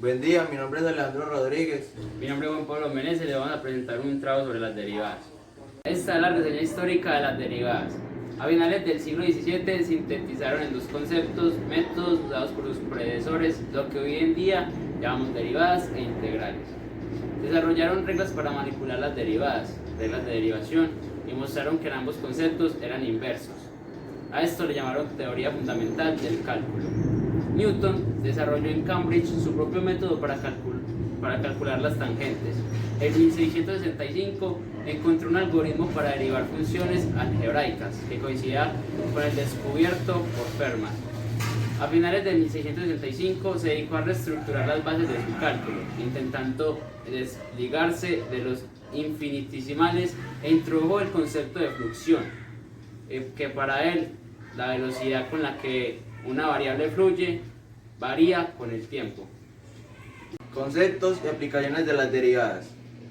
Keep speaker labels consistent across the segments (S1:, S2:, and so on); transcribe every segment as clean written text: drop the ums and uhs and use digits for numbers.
S1: Buen día, mi nombre es Alejandro Rodríguez.
S2: Mi nombre es Juan Pablo Meneses y le vamos a presentar un trabajo sobre las derivadas. Esta es la reseña histórica de las derivadas. A finales del siglo XVII sintetizaron en dos conceptos, métodos usados por sus predecesores, lo que hoy en día llamamos derivadas e integrales. Desarrollaron reglas para manipular las derivadas, reglas de derivación, y mostraron que en ambos conceptos eran inversos. A esto le llamaron teoría fundamental del cálculo. Newton desarrolló en Cambridge su propio método para calcular las tangentes. En 1665 encontró un algoritmo para derivar funciones algebraicas que coincidía con el descubierto por Fermat. A finales de 1665 se dedicó a reestructurar las bases de su cálculo, intentando desligarse de los infinitesimales e introdujo el concepto de fluxión, que para él la velocidad con la que una variable fluye varía con el tiempo.
S1: Conceptos y aplicaciones de las derivadas.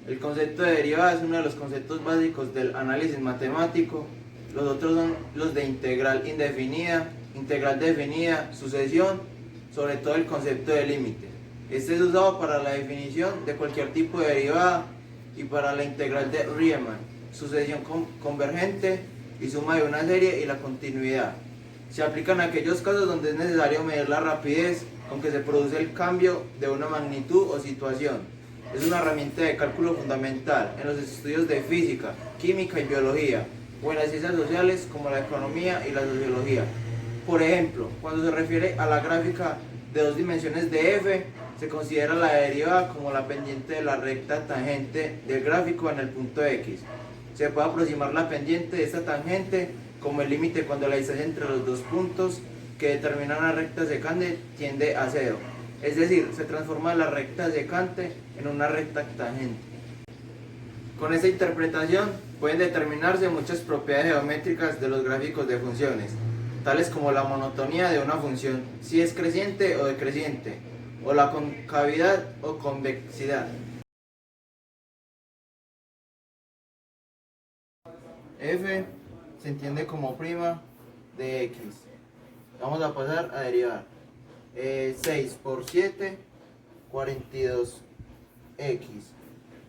S1: El concepto de derivada es uno de los conceptos básicos del análisis matemático. Los otros son los de integral indefinida, integral definida, sucesión, sobre todo el concepto de límite. Este es usado para la definición de cualquier tipo de derivada y para la integral de Riemann, sucesión convergente y suma de una serie y la continuidad. Se aplican aquellos casos donde es necesario medir la rapidez con que se produce el cambio de una magnitud o situación. Es una herramienta de cálculo fundamental en los estudios de física, química y biología, o en las ciencias sociales como la economía y la sociología. Por ejemplo, cuando se refiere a la gráfica de dos dimensiones de f, se considera la derivada como la pendiente de la recta tangente del gráfico en el punto x. Se puede aproximar la pendiente de esta tangente como el límite cuando la distancia entre los dos puntos que determinan una recta secante tiende a cero. Es decir, se transforma la recta secante en una recta tangente. Con esta interpretación pueden determinarse muchas propiedades geométricas de los gráficos de funciones, tales como la monotonía de una función, si es creciente o decreciente, o la concavidad o convexidad. F se entiende como prima de x. Vamos a pasar a derivar. 6 por 7, 42x.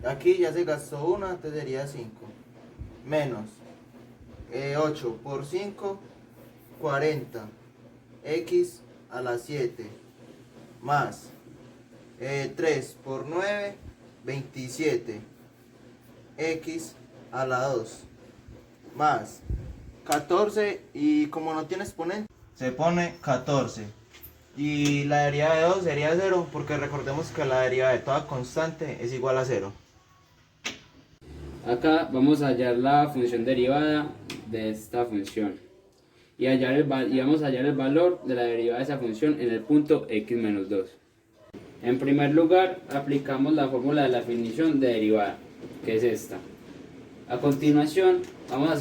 S1: Aquí ya se gastó una, entonces sería 5. Menos 8 por 5, 40. X a la 7. Más 3 por 9, 27. X a la 2. Más 14 y como no tiene exponente se pone 14 y la derivada de 2 sería 0 porque recordemos que la derivada de toda constante es igual a 0.
S2: Acá vamos a hallar la función derivada de esta función y vamos a hallar el valor de la derivada de esa función en el punto x menos 2. En primer lugar aplicamos la fórmula de la definición de derivada, que es esta. A continuación vamos a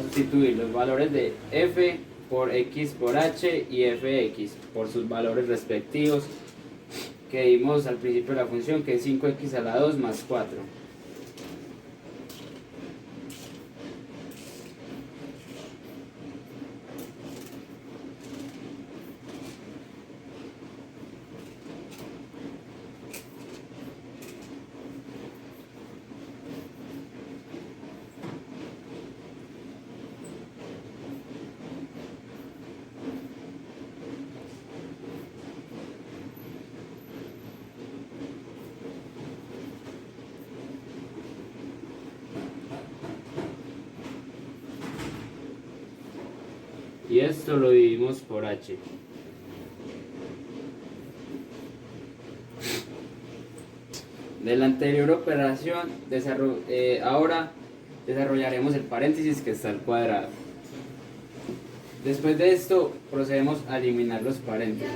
S2: sustituir los valores de f por x por h y fx por sus valores respectivos que dimos al principio de la función, que es 5x a la 2 más 4. Y esto lo dividimos por h. De la anterior operación, ahora desarrollaremos el paréntesis que está al cuadrado. Después de esto, procedemos a eliminar los paréntesis.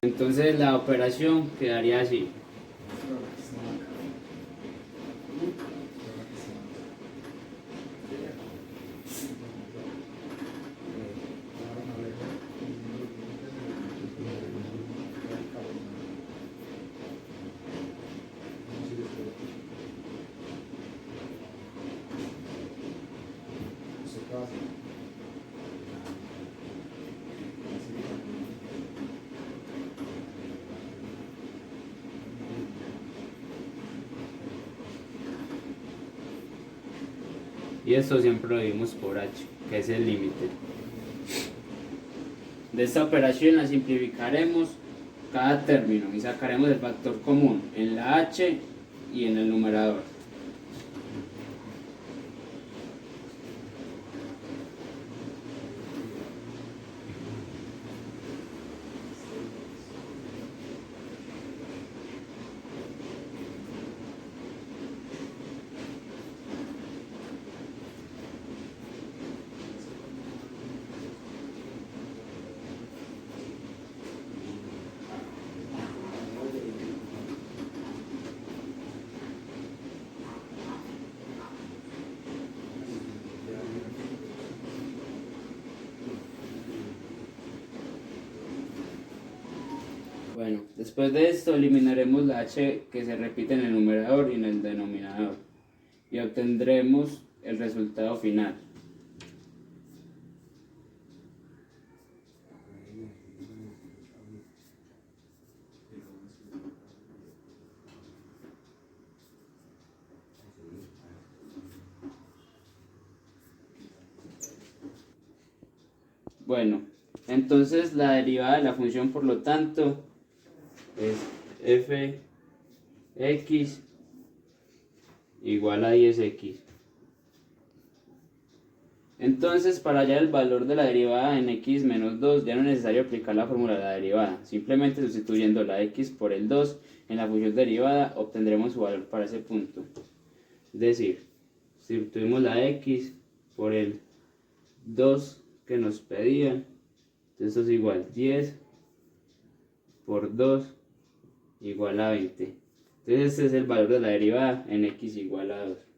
S2: Entonces la operación quedaría así. y esto siempre lo dividimos por h, que es el límite. De esta operación la simplificaremos cada término y sacaremos el factor común en la h y en el numerador. Bueno, después de esto eliminaremos la h que se repite en el numerador y en el denominador y obtendremos el resultado final. Bueno, entonces la derivada de la función, por lo tanto, es f(x) igual a 10x. Entonces, para hallar el valor de la derivada en x menos 2, ya no es necesario aplicar la fórmula de la derivada. Simplemente sustituyendo la x por el 2 en la función derivada, obtendremos su valor para ese punto. Es decir, sustituimos la x por el 2 que nos pedían, entonces esto es igual 10 por 2 igual a 20. Entonces este es el valor de la derivada en x igual a 2.